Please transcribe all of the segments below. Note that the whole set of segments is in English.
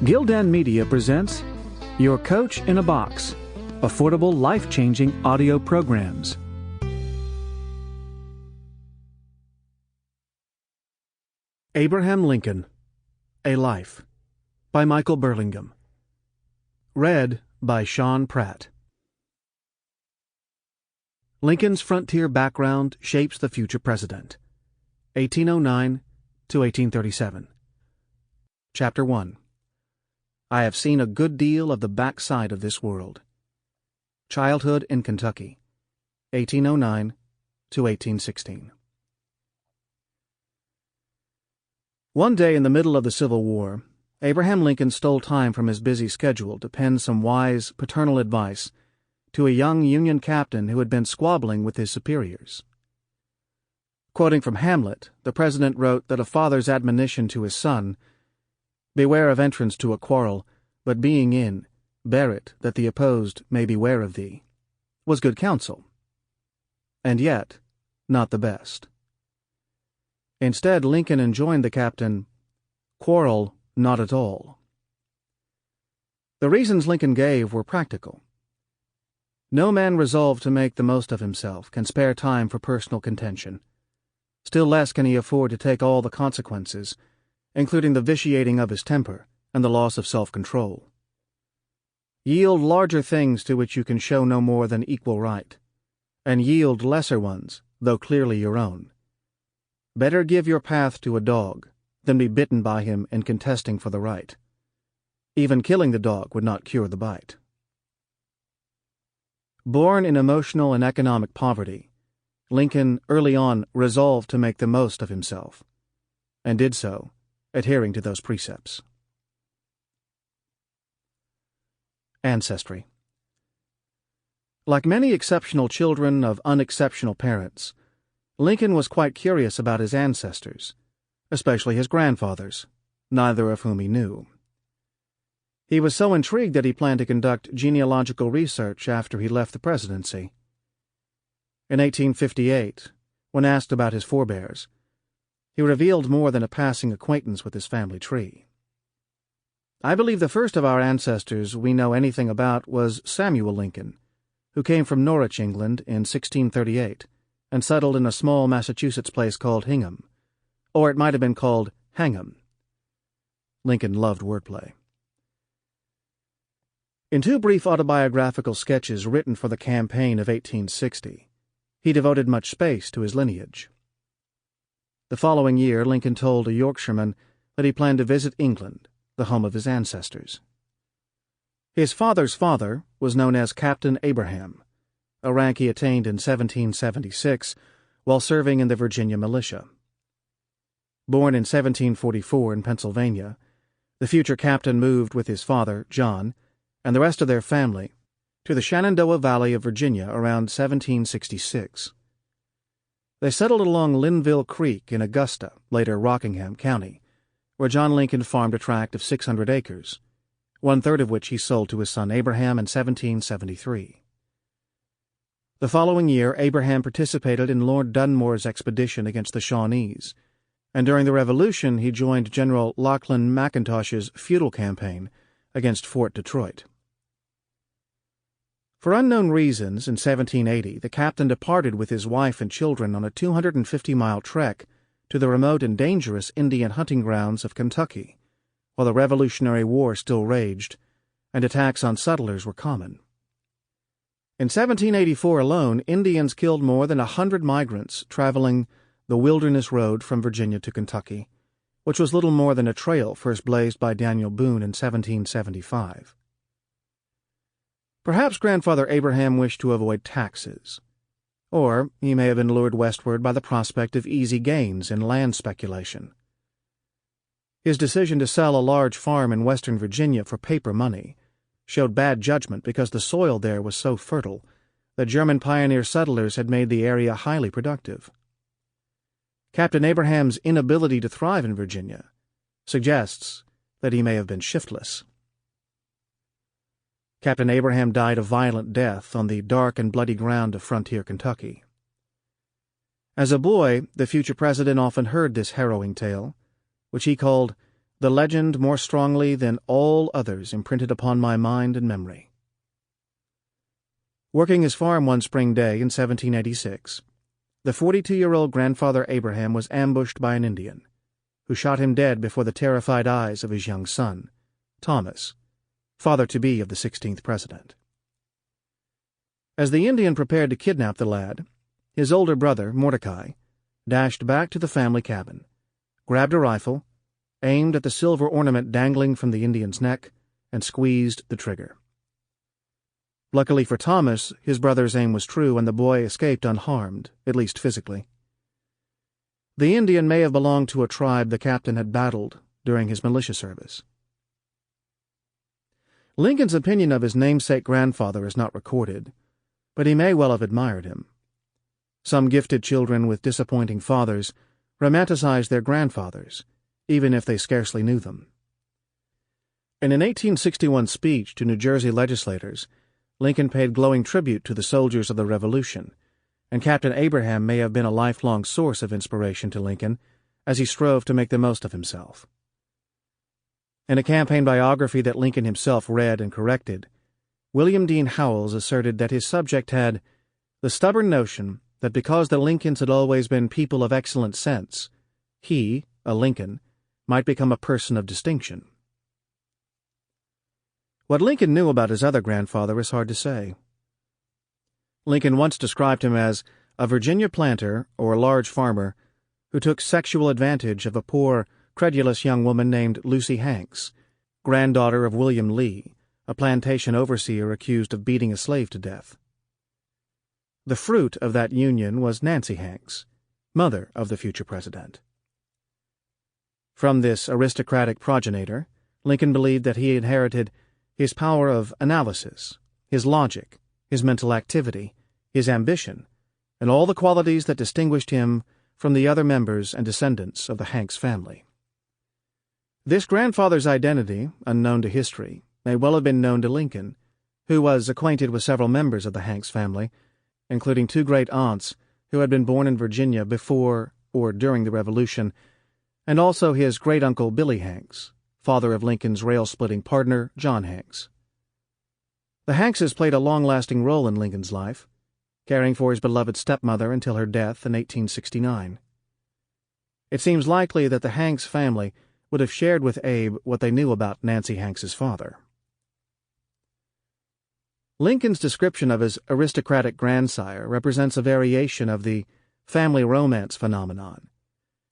Gildan Media presents Your Coach in a Box, affordable, life-changing audio programs. Abraham Lincoln, A Life, by Michael Burlingame. Read by Sean Pratt. Lincoln's frontier background shapes the future president. 1809 to 1837. Chapter 1. I have seen a good deal of the backside of this world. Childhood in Kentucky, 1809 to 1816. One day in the middle of the Civil War, Abraham Lincoln stole time from his busy schedule to pen some wise, paternal advice to a young Union captain who had been squabbling with his superiors. Quoting from Hamlet, the president wrote that a father's admonition to his son, "Beware of entrance to a quarrel, but being in, bear it, that the opposed may beware of thee," was good counsel, and yet not the best. Instead, Lincoln enjoined the captain, "Quarrel not at all." The reasons Lincoln gave were practical. No man resolved to make the most of himself can spare time for personal contention. Still less can he afford to take all the consequences, including the vitiating of his temper and the loss of self-control. Yield larger things to which you can show no more than equal right, and yield lesser ones, though clearly your own. Better give your path to a dog than be bitten by him in contesting for the right. Even killing the dog would not cure the bite. Born in emotional and economic poverty, Lincoln early on resolved to make the most of himself, and did so, adhering to those precepts. Ancestry. Like many exceptional children of unexceptional parents, Lincoln was quite curious about his ancestors, especially his grandfathers, neither of whom he knew. He was so intrigued that he planned to conduct genealogical research after he left the presidency. In 1858, when asked about his forebears, he revealed more than a passing acquaintance with his family tree. "I believe the first of our ancestors we know anything about was Samuel Lincoln, who came from Norwich, England, in 1638, and settled in a small Massachusetts place called Hingham, or it might have been called Hangham." Lincoln loved wordplay. In two brief autobiographical sketches written for the campaign of 1860, he devoted much space to his lineage. The following year, Lincoln told a Yorkshireman that he planned to visit England, the home of his ancestors. His father's father was known as Captain Abraham, a rank he attained in 1776 while serving in the Virginia militia. Born in 1744 in Pennsylvania, the future captain moved with his father, John, and the rest of their family to the Shenandoah Valley of Virginia around 1766. They settled along Linville Creek in Augusta, later Rockingham County, where John Lincoln farmed a tract of 600 acres, one-third of which he sold to his son Abraham in 1773. The following year, Abraham participated in Lord Dunmore's expedition against the Shawnees, and during the Revolution he joined General Lachlan McIntosh's feudal campaign against Fort Detroit. For unknown reasons, in 1780, the captain departed with his wife and children on a 250-mile trek to the remote and dangerous Indian hunting grounds of Kentucky, while the Revolutionary War still raged, and attacks on settlers were common. In 1784 alone, Indians killed more than 100 migrants traveling the Wilderness Road from Virginia to Kentucky, which was little more than a trail first blazed by Daniel Boone in 1775. Perhaps Grandfather Abraham wished to avoid taxes, or he may have been lured westward by the prospect of easy gains in land speculation. His decision to sell a large farm in western Virginia for paper money showed bad judgment because the soil there was so fertile that German pioneer settlers had made the area highly productive. Captain Abraham's inability to thrive in Virginia suggests that he may have been shiftless. Captain Abraham died a violent death on the dark and bloody ground of frontier Kentucky. As a boy, the future president often heard this harrowing tale, which he called the legend more strongly than all others imprinted upon my mind and memory. Working his farm one spring day in 1786, the 42-year-old grandfather Abraham was ambushed by an Indian, who shot him dead before the terrified eyes of his young son, Thomas, father-to-be of the 16th president. As the Indian prepared to kidnap the lad, his older brother, Mordecai, dashed back to the family cabin, grabbed a rifle, aimed at the silver ornament dangling from the Indian's neck, and squeezed the trigger. Luckily for Thomas, his brother's aim was true, and the boy escaped unharmed, at least physically. The Indian may have belonged to a tribe the captain had battled during his militia service. Lincoln's opinion of his namesake grandfather is not recorded, but he may well have admired him. Some gifted children with disappointing fathers romanticize their grandfathers, even if they scarcely knew them. In an 1861 speech to New Jersey legislators, Lincoln paid glowing tribute to the soldiers of the Revolution, and Captain Abraham may have been a lifelong source of inspiration to Lincoln as he strove to make the most of himself. In a campaign biography that Lincoln himself read and corrected, William Dean Howells asserted that his subject had the stubborn notion that because the Lincolns had always been people of excellent sense, he, a Lincoln, might become a person of distinction. What Lincoln knew about his other grandfather is hard to say. Lincoln once described him as a Virginia planter or large farmer who took sexual advantage of a poor, credulous young woman named Lucy Hanks, granddaughter of William Lee, a plantation overseer accused of beating a slave to death. The fruit of that union was Nancy Hanks, mother of the future president. From this aristocratic progenitor, Lincoln believed that he inherited his power of analysis, his logic, his mental activity, his ambition, and all the qualities that distinguished him from the other members and descendants of the Hanks family. This grandfather's identity, unknown to history, may well have been known to Lincoln, who was acquainted with several members of the Hanks family, including two great aunts who had been born in Virginia before or during the Revolution, and also his great-uncle Billy Hanks, father of Lincoln's rail-splitting partner, John Hanks. The Hankses played a long-lasting role in Lincoln's life, caring for his beloved stepmother until her death in 1869. It seems likely that the Hanks family would have shared with Abe what they knew about Nancy Hanks's father. Lincoln's description of his aristocratic grandsire represents a variation of the family romance phenomenon,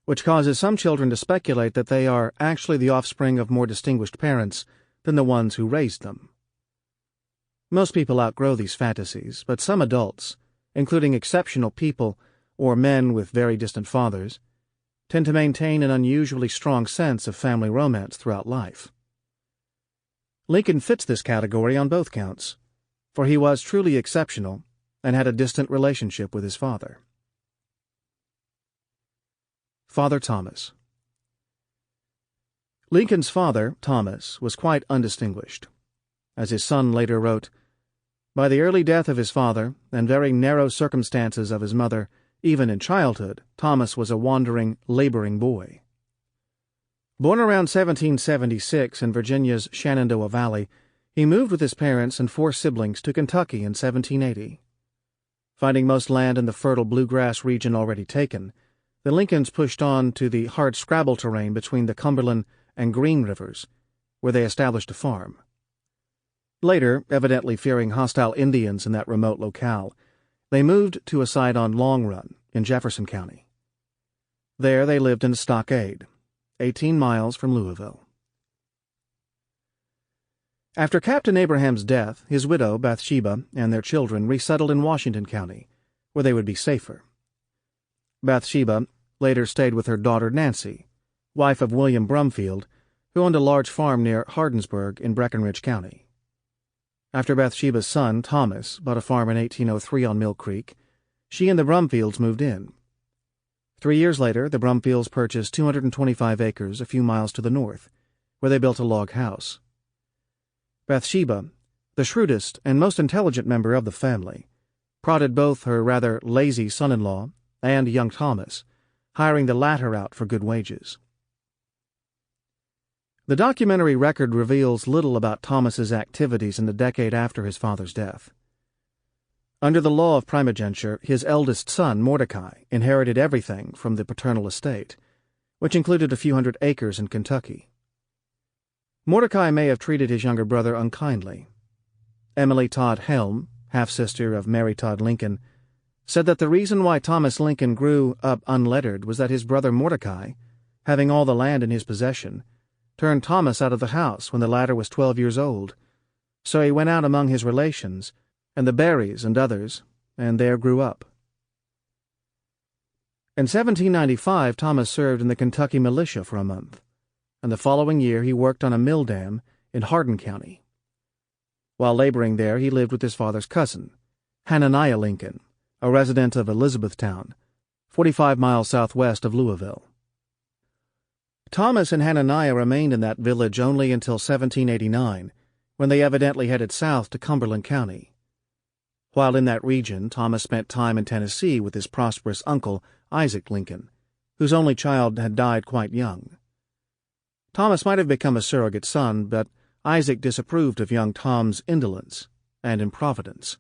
which causes some children to speculate that they are actually the offspring of more distinguished parents than the ones who raised them. Most people outgrow these fantasies, but some adults, including exceptional people or men with very distant fathers, tend to maintain an unusually strong sense of family romance throughout life. Lincoln fits this category on both counts, for he was truly exceptional and had a distant relationship with his father. Father Thomas. Lincoln's father, Thomas, was quite undistinguished. As his son later wrote, "By the early death of his father, and very narrow circumstances of his mother, even in childhood, Thomas was a wandering, laboring boy." Born around 1776 in Virginia's Shenandoah Valley, he moved with his parents and 4 siblings to Kentucky in 1780. Finding most land in the fertile bluegrass region already taken, the Lincolns pushed on to the hard-scrabble terrain between the Cumberland and Green Rivers, where they established a farm. Later, evidently fearing hostile Indians in that remote locale, they moved to a site on Long Run in Jefferson County. There they lived in a stockade, 18 miles from Louisville. After Captain Abraham's death, his widow, Bathsheba, and their children resettled in Washington County, where they would be safer. Bathsheba later stayed with her daughter Nancy, wife of William Brumfield, who owned a large farm near Hardinsburg in Breckinridge County. After Bathsheba's son, Thomas, bought a farm in 1803 on Mill Creek, she and the Brumfields moved in. 3 years later, the Brumfields purchased 225 acres a few miles to the north, where they built a log house. Bathsheba, the shrewdest and most intelligent member of the family, prodded both her rather lazy son-in-law and young Thomas, hiring the latter out for good wages. The documentary record reveals little about Thomas's activities in the decade after his father's death. Under the law of primogeniture, his eldest son, Mordecai, inherited everything from the paternal estate, which included a few hundred acres in Kentucky. Mordecai may have treated his younger brother unkindly. Emily Todd Helm, half-sister of Mary Todd Lincoln, said that the reason why Thomas Lincoln grew up unlettered was that his brother Mordecai, having all the land in his possession, turned Thomas out of the house when the latter was 12 years old, so he went out among his relations, and the Berries and others, and there grew up. In 1795, Thomas served in the Kentucky militia for a month, and the following year he worked on a mill dam in Hardin County. While laboring there, he lived with his father's cousin, Hananiah Lincoln, a resident of Elizabethtown, 45 miles southwest of Louisville. Thomas and Hananiah remained in that village only until 1789, when they evidently headed south to Cumberland County. While in that region, Thomas spent time in Tennessee with his prosperous uncle, Isaac Lincoln, whose only child had died quite young. Thomas might have become a surrogate son, but Isaac disapproved of young Tom's indolence and improvidence.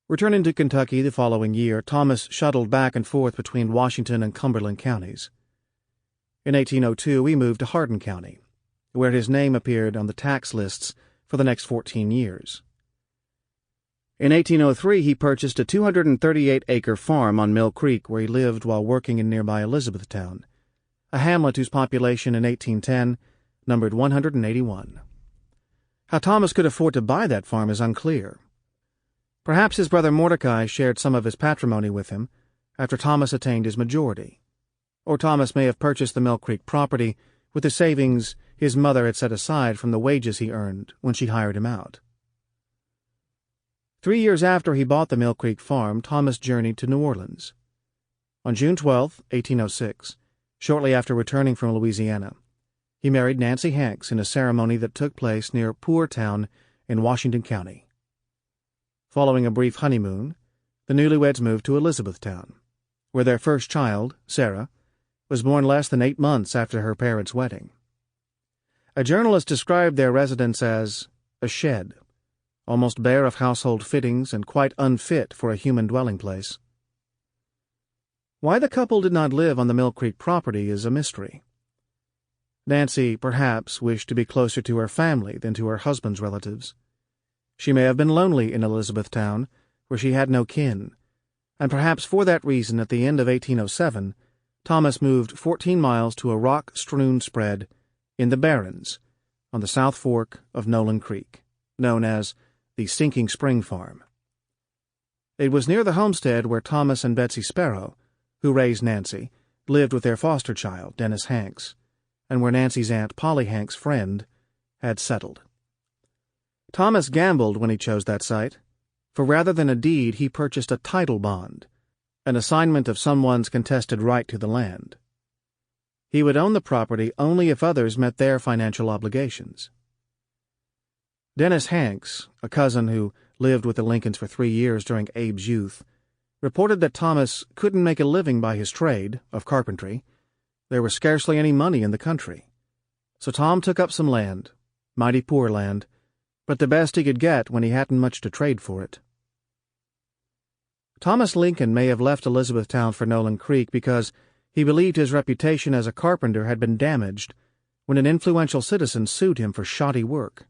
Returning to Kentucky the following year, Thomas shuttled back and forth between Washington and Cumberland counties. In 1802, he moved to Hardin County, where his name appeared on the tax lists for the next 14 years. In 1803, he purchased a 238-acre farm on Mill Creek where he lived while working in nearby Elizabethtown, a hamlet whose population in 1810 numbered 181. How Thomas could afford to buy that farm is unclear. Perhaps his brother Mordecai shared some of his patrimony with him after Thomas attained his majority, or Thomas may have purchased the Mill Creek property with the savings his mother had set aside from the wages he earned when she hired him out. 3 years after he bought the Mill Creek farm, Thomas journeyed to New Orleans. On June 12, 1806, shortly after returning from Louisiana, he married Nancy Hanks in a ceremony that took place near Poor Town in Washington County. Following a brief honeymoon, the newlyweds moved to Elizabethtown, where their first child, Sarah, was born less than 8 months after her parents' wedding. A journalist described their residence as a shed, almost bare of household fittings and quite unfit for a human dwelling place. Why the couple did not live on the Mill Creek property is a mystery. Nancy, perhaps, wished to be closer to her family than to her husband's relatives. She may have been lonely in Elizabethtown, where she had no kin, and perhaps for that reason at the end of 1807, Thomas moved 14 miles to a rock-strewn spread in the Barrens, on the South Fork of Nolan Creek, known as the Sinking Spring Farm. It was near the homestead where Thomas and Betsy Sparrow, who raised Nancy, lived with their foster child, Dennis Hanks, and where Nancy's Aunt Polly Hanks' friend had settled. Thomas gambled when he chose that site, for rather than a deed he purchased a title bond, an assignment of someone's contested right to the land. He would own the property only if others met their financial obligations. Dennis Hanks, a cousin who lived with the Lincolns for 3 years during Abe's youth, reported that Thomas couldn't make a living by his trade of carpentry. There was scarcely any money in the country. So Tom took up some land, mighty poor land, but the best he could get when he hadn't much to trade for it. Thomas Lincoln may have left Elizabethtown for Nolan Creek because he believed his reputation as a carpenter had been damaged when an influential citizen sued him for shoddy work.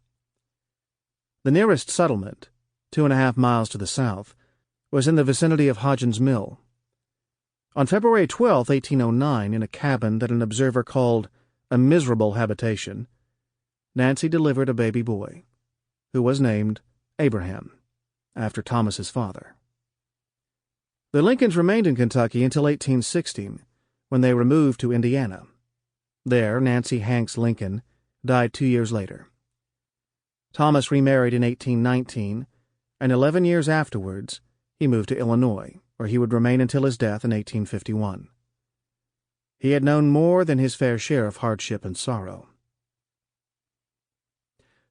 The nearest settlement, 2.5 miles to the south, was in the vicinity of Hodgen's Mill. On February 12, 1809, in a cabin that an observer called a miserable habitation, Nancy delivered a baby boy, who was named Abraham, after Thomas's father. The Lincolns remained in Kentucky until 1816, when they removed to Indiana. There, Nancy Hanks Lincoln died 2 years later. Thomas remarried in 1819, and 11 years afterwards, he moved to Illinois, where he would remain until his death in 1851. He had known more than his fair share of hardship and sorrow.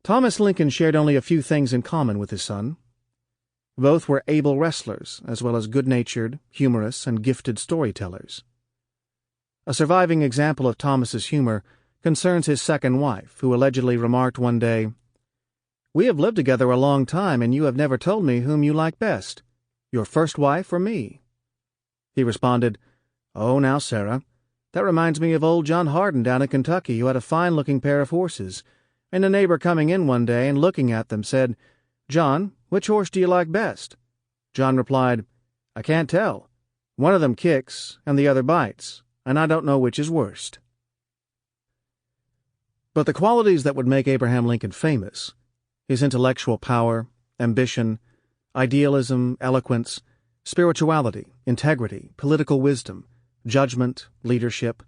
Thomas Lincoln shared only a few things in common with his son. Both were able wrestlers, as well as good-natured, humorous, and gifted storytellers. A surviving example of Thomas's humor concerns his second wife, who allegedly remarked one day, "We have lived together a long time, and you have never told me whom you like best, your first wife or me?" He responded, "Oh, now, Sarah, that reminds me of old John Hardin down in Kentucky, who had a fine-looking pair of horses, and a neighbor coming in one day and looking at them said, 'John, which horse do you like best?' John replied, 'I can't tell. One of them kicks and the other bites, and I don't know which is worst.'" But the qualities that would make Abraham Lincoln famous, his intellectual power, ambition, idealism, eloquence, spirituality, integrity, political wisdom, judgment, leadership,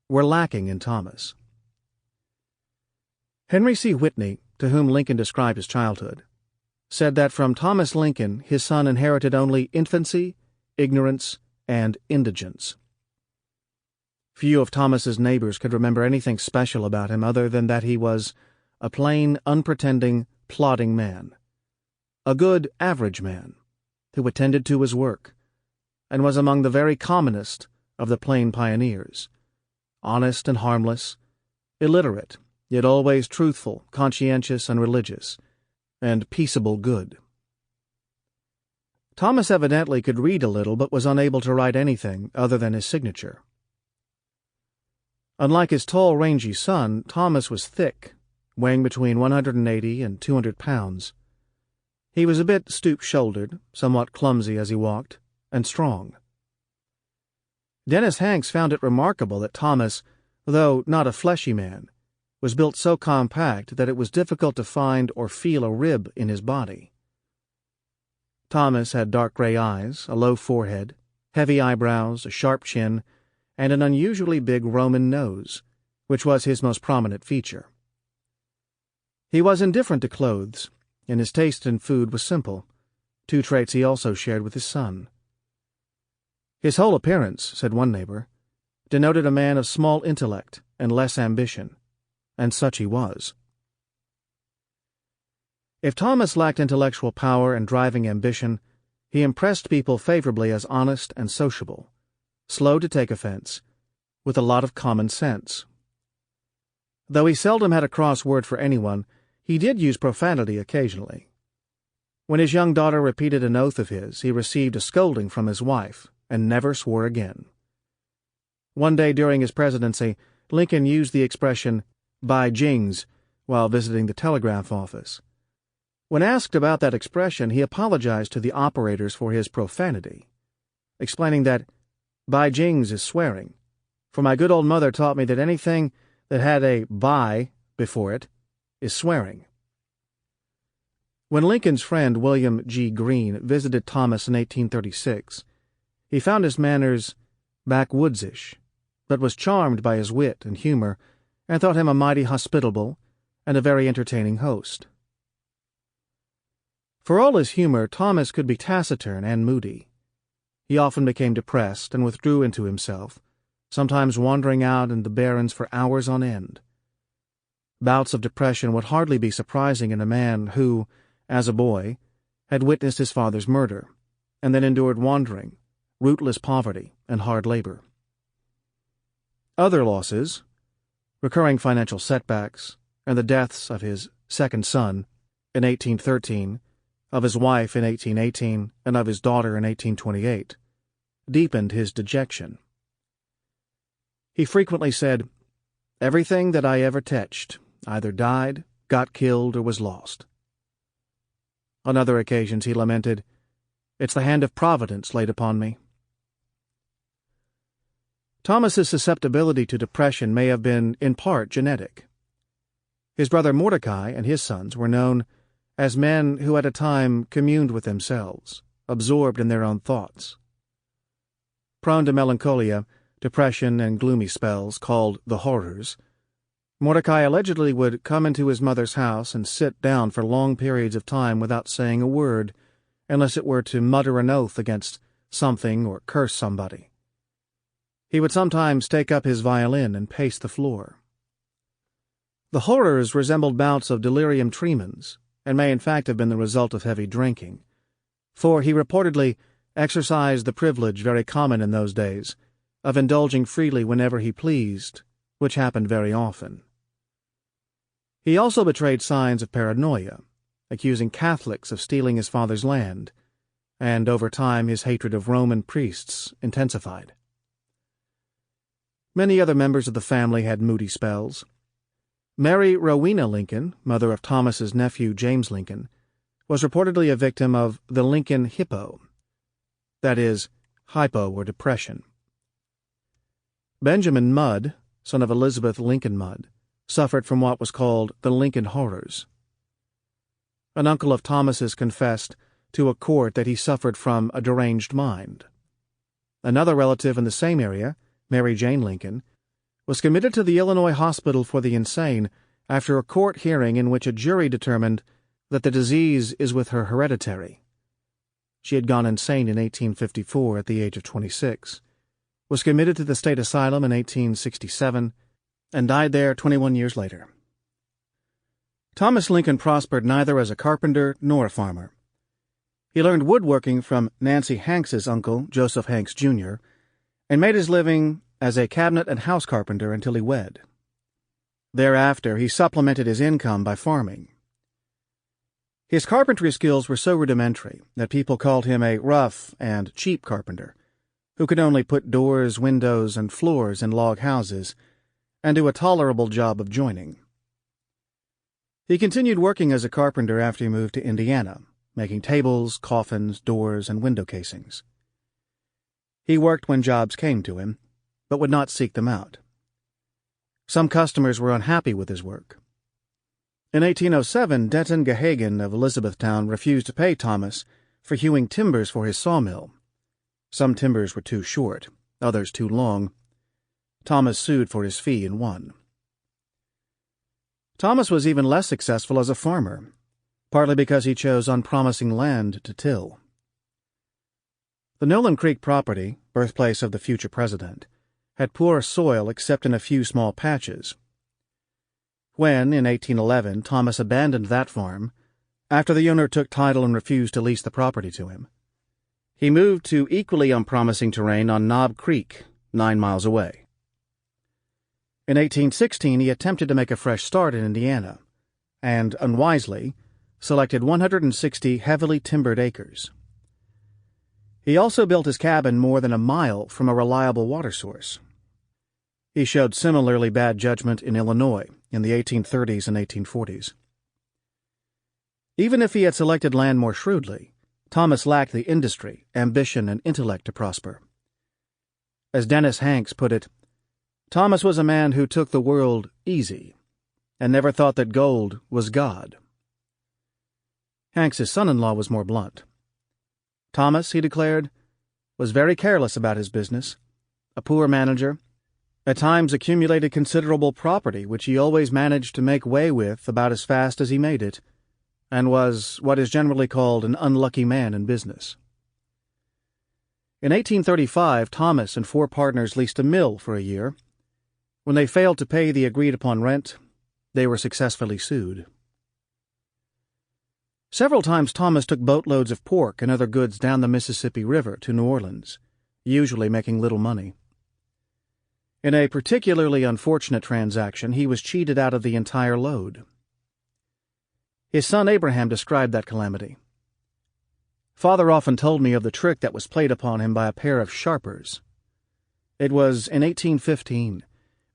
were lacking in Thomas. Henry C. Whitney, to whom Lincoln described his childhood, said that from Thomas Lincoln his son inherited only infancy, ignorance, and indigence. Few of Thomas's neighbors could remember anything special about him other than that he was a plain, unpretending, plodding man, a good, average man, who attended to his work, and was among the very commonest of the plain pioneers, honest and harmless, illiterate, yet always truthful, conscientious, and religious, and peaceable good. Thomas evidently could read a little, but was unable to write anything other than his signature. Unlike his tall, rangy son, Thomas was thick, weighing between 180 and 200 pounds. He was a bit stoop-shouldered, somewhat clumsy as he walked, and strong. Dennis Hanks found it remarkable that Thomas, though not a fleshy man, was built so compact that it was difficult to find or feel a rib in his body. Thomas had dark gray eyes, a low forehead, heavy eyebrows, a sharp chin, and an unusually big Roman nose, which was his most prominent feature. He was indifferent to clothes, and his taste in food was simple, two traits he also shared with his son. His whole appearance, said one neighbor, denoted a man of small intellect and less ambition, and such he was. If Thomas lacked intellectual power and driving ambition, he impressed people favorably as honest and sociable, slow to take offense, with a lot of common sense. Though he seldom had a cross word for anyone, he did use profanity occasionally. When his young daughter repeated an oath of his, he received a scolding from his wife and never swore again. One day during his presidency, Lincoln used the expression, "by jings," while visiting the telegraph office. When asked about that expression, he apologized to the operators for his profanity, explaining that "by jings" is swearing, for my good old mother taught me that anything that had a "by" before it is swearing. When Lincoln's friend William G. Greene visited Thomas in 1836, he found his manners backwoods-ish, but was charmed by his wit and humor and thought him a mighty hospitable and a very entertaining host. For all his humor, Thomas could be taciturn and moody. He often became depressed and withdrew into himself, sometimes wandering out in the barrens for hours on end. Bouts of depression would hardly be surprising in a man who, as a boy, had witnessed his father's murder, and then endured wandering, rootless poverty, and hard labor. Other losses, recurring financial setbacks, and the deaths of his second son in 1813, of his wife in 1818, and of his daughter in 1828, deepened his dejection. He frequently said, "Everything that I ever touched either died, got killed, or was lost." On other occasions he lamented, "It's the hand of Providence laid upon me." Thomas's susceptibility to depression may have been in part genetic. His brother Mordecai and his sons were known as men who at a time communed with themselves, absorbed in their own thoughts. Prone to melancholia, depression, and gloomy spells called the horrors, Mordecai allegedly would come into his mother's house and sit down for long periods of time without saying a word, unless it were to mutter an oath against something or curse somebody. He would sometimes take up his violin and pace the floor. The horrors resembled bouts of delirium tremens, and may in fact have been the result of heavy drinking, for he reportedly exercised the privilege very common in those days of indulging freely whenever he pleased, which happened very often. He also betrayed signs of paranoia, accusing Catholics of stealing his father's land, and over time his hatred of Roman priests intensified. Many other members of the family had moody spells. Mary Rowena Lincoln, mother of Thomas's nephew James Lincoln, was reportedly a victim of the Lincoln hippo, that is, hypo or depression. Benjamin Mudd, son of Elizabeth Lincoln Mudd, suffered from what was called the Lincoln horrors. An uncle of Thomas's confessed to a court that he suffered from a deranged mind. Another relative in the same area, Mary Jane Lincoln, was committed to the Illinois Hospital for the Insane after a court hearing in which a jury determined that the disease is with her hereditary. She had gone insane in 1854 at the age of 26, was committed to the state asylum in 1867, and died there 21 years later. Thomas Lincoln prospered neither as a carpenter nor a farmer. He learned woodworking from Nancy Hanks's uncle, Joseph Hanks, Jr., and made his living as a cabinet and house carpenter until he wed. Thereafter, he supplemented his income by farming. His carpentry skills were so rudimentary that people called him a rough and cheap carpenter, who could only put doors, windows, and floors in log houses, and do a tolerable job of joining. He continued working as a carpenter after he moved to Indiana, making tables, coffins, doors, and window casings. He worked when jobs came to him, but would not seek them out. Some customers were unhappy with his work. In 1807, Denton Gahagan of Elizabethtown refused to pay Thomas for hewing timbers for his sawmill. Some timbers were too short, others too long. Thomas sued for his fee and won. Thomas was even less successful as a farmer, partly because he chose unpromising land to till. The Nolan Creek property, birthplace of the future president, had poor soil except in a few small patches. When, in 1811, Thomas abandoned that farm, after the owner took title and refused to lease the property to him, he moved to equally unpromising terrain on Knob Creek, 9 miles away. In 1816, he attempted to make a fresh start in Indiana, and, unwisely, selected 160 heavily timbered acres. He also built his cabin more than a mile from a reliable water source. He showed similarly bad judgment in Illinois in the 1830s and 1840s. Even if he had selected land more shrewdly, Thomas lacked the industry, ambition, and intellect to prosper. As Dennis Hanks put it, Thomas was a man who took the world easy and never thought that gold was God. Hanks's son-in-law was more blunt. Thomas, he declared, was very careless about his business, a poor manager, at times accumulated considerable property which he always managed to make way with about as fast as he made it, and was what is generally called an unlucky man in business. In 1835, Thomas and 4 partners leased a mill for a year. When they failed to pay the agreed-upon rent, they were successfully sued. Several times Thomas took boatloads of pork and other goods down the Mississippi River to New Orleans, usually making little money. In a particularly unfortunate transaction, he was cheated out of the entire load. His son Abraham described that calamity. Father often told me of the trick that was played upon him by a pair of sharpers. It was in 1815,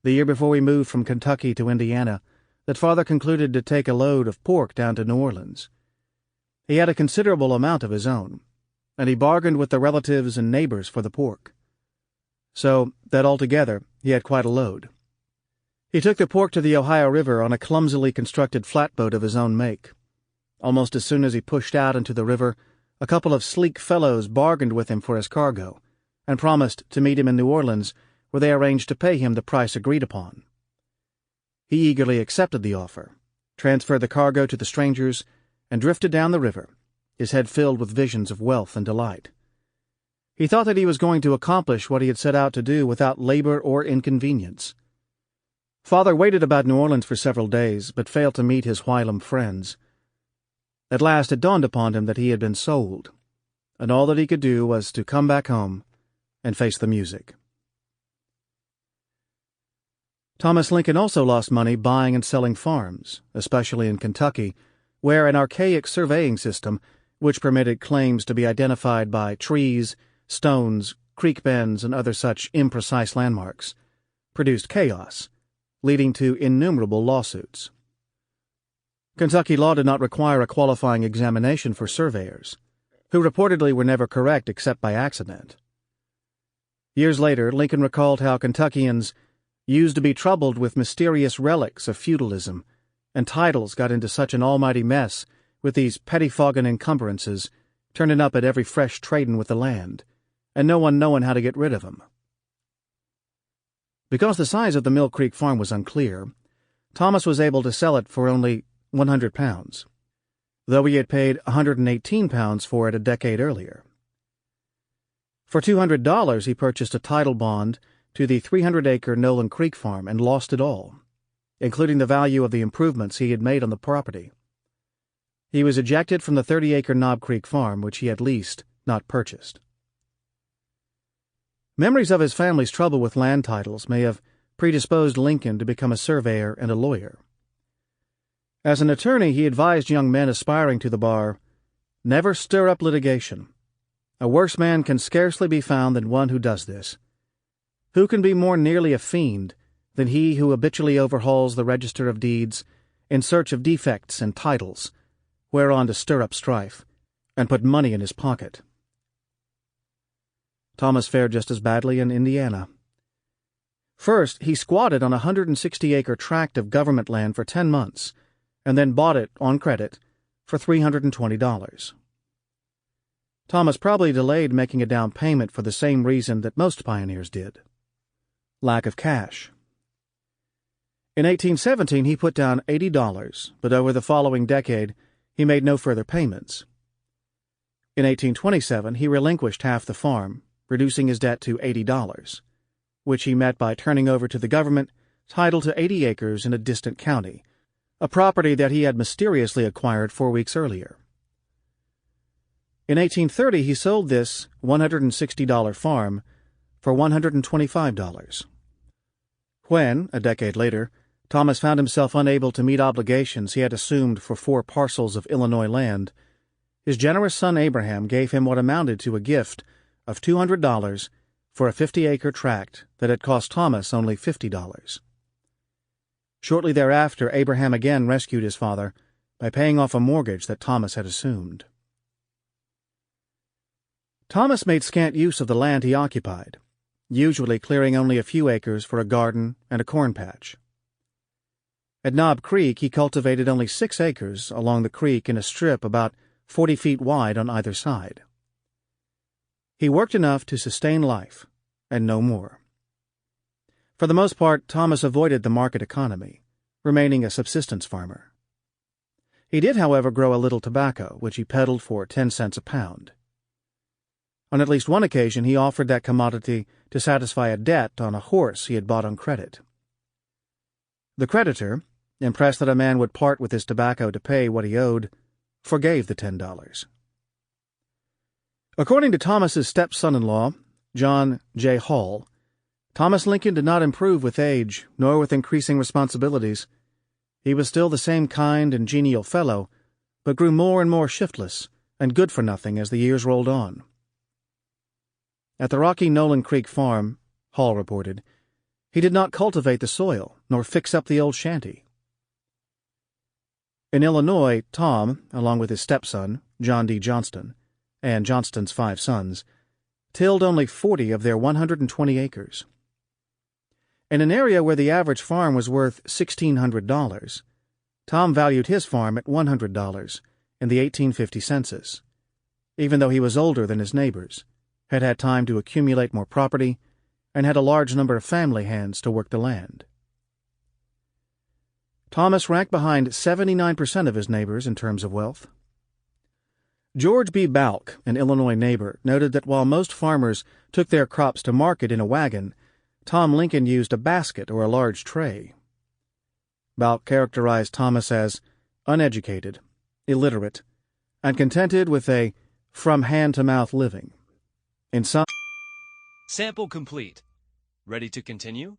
the year before we moved from Kentucky to Indiana, that Father concluded to take a load of pork down to New Orleans. He had a considerable amount of his own, and he bargained with the relatives and neighbors for the pork, so that altogether he had quite a load. He took the pork to the Ohio River on a clumsily constructed flatboat of his own make. Almost as soon as he pushed out into the river, a couple of sleek fellows bargained with him for his cargo, and promised to meet him in New Orleans, where they arranged to pay him the price agreed upon. He eagerly accepted the offer, transferred the cargo to the strangers, and drifted down the river, his head filled with visions of wealth and delight. He thought that he was going to accomplish what he had set out to do without labor or inconvenience. Father waited about New Orleans for several days, but failed to meet his whilom friends. At last it dawned upon him that he had been sold, and all that he could do was to come back home and face the music. Thomas Lincoln also lost money buying and selling farms, especially in Kentucky, where an archaic surveying system, which permitted claims to be identified by trees, stones, creek bends, and other such imprecise landmarks, produced chaos, leading to innumerable lawsuits. Kentucky law did not require a qualifying examination for surveyors, who reportedly were never correct except by accident. Years later, Lincoln recalled how Kentuckians used to be troubled with mysterious relics of feudalism, and titles got into such an almighty mess with these pettifogging encumbrances turning up at every fresh trading with the land, and no one knowing how to get rid of 'em. Because the size of the Mill Creek farm was unclear, Thomas was able to sell it for only £100, though he had paid £118 for it a decade earlier. For $200, he purchased a title bond to the 300-acre Nolan Creek farm and lost it all, including the value of the improvements he had made on the property. He was ejected from the 30-acre Knob Creek farm, which he had leased, not purchased. Memories of his family's trouble with land titles may have predisposed Lincoln to become a surveyor and a lawyer. As an attorney, he advised young men aspiring to the bar, "Never stir up litigation. A worse man can scarcely be found than one who does this. Who can be more nearly a fiend than he who habitually overhauls the register of deeds in search of defects and titles, whereon to stir up strife, and put money in his pocket?" Thomas fared just as badly in Indiana. First, he squatted on a 160-acre tract of government land for 10 months, and then bought it, on credit, for $320. Thomas probably delayed making a down payment for the same reason that most pioneers did: lack of cash. In 1817, he put down $80, but over the following decade, he made no further payments. In 1827, he relinquished half the farm, reducing his debt to $80, which he met by turning over to the government title to 80 acres in a distant county, a property that he had mysteriously acquired 4 weeks earlier. In 1830, he sold this $160 farm for $125. When, a decade later, Thomas found himself unable to meet obligations he had assumed for 4 parcels of Illinois land, his generous son Abraham gave him what amounted to a gift of $200 for a 50-acre tract that had cost Thomas only $50. Shortly thereafter, Abraham again rescued his father by paying off a mortgage that Thomas had assumed. Thomas made scant use of the land he occupied, usually clearing only a few acres for a garden and a corn patch. At Knob Creek, he cultivated only 6 acres along the creek in a strip about 40 feet wide on either side. He worked enough to sustain life, and no more. For the most part, Thomas avoided the market economy, remaining a subsistence farmer. He did, however, grow a little tobacco, which he peddled for 10 cents a pound. On at least one occasion, he offered that commodity to satisfy a debt on a horse he had bought on credit. The creditor, impressed that a man would part with his tobacco to pay what he owed, forgave the $10. According to Thomas's stepson-in-law, John J. Hall, Thomas Lincoln did not improve with age, nor with increasing responsibilities. He was still the same kind and genial fellow, but grew more and more shiftless and good-for-nothing as the years rolled on. At the rocky Nolan Creek farm, Hall reported, he did not cultivate the soil, nor fix up the old shanty. In Illinois, Tom, along with his stepson, John D. Johnston, and Johnston's 5 sons, tilled only 40 of their 120 acres. In an area where the average farm was worth $1,600, Tom valued his farm at $100 in the 1850 census, even though he was older than his neighbors, had had time to accumulate more property, and had a large number of family hands to work the land. Thomas ranked behind 79% of his neighbors in terms of wealth. George B. Balk, an Illinois neighbor, noted that while most farmers took their crops to market in a wagon, Tom Lincoln used a basket or a large tray. Balk characterized Thomas as uneducated, illiterate, and contented with a from-hand-to-mouth living. In some Sample complete. Ready to continue?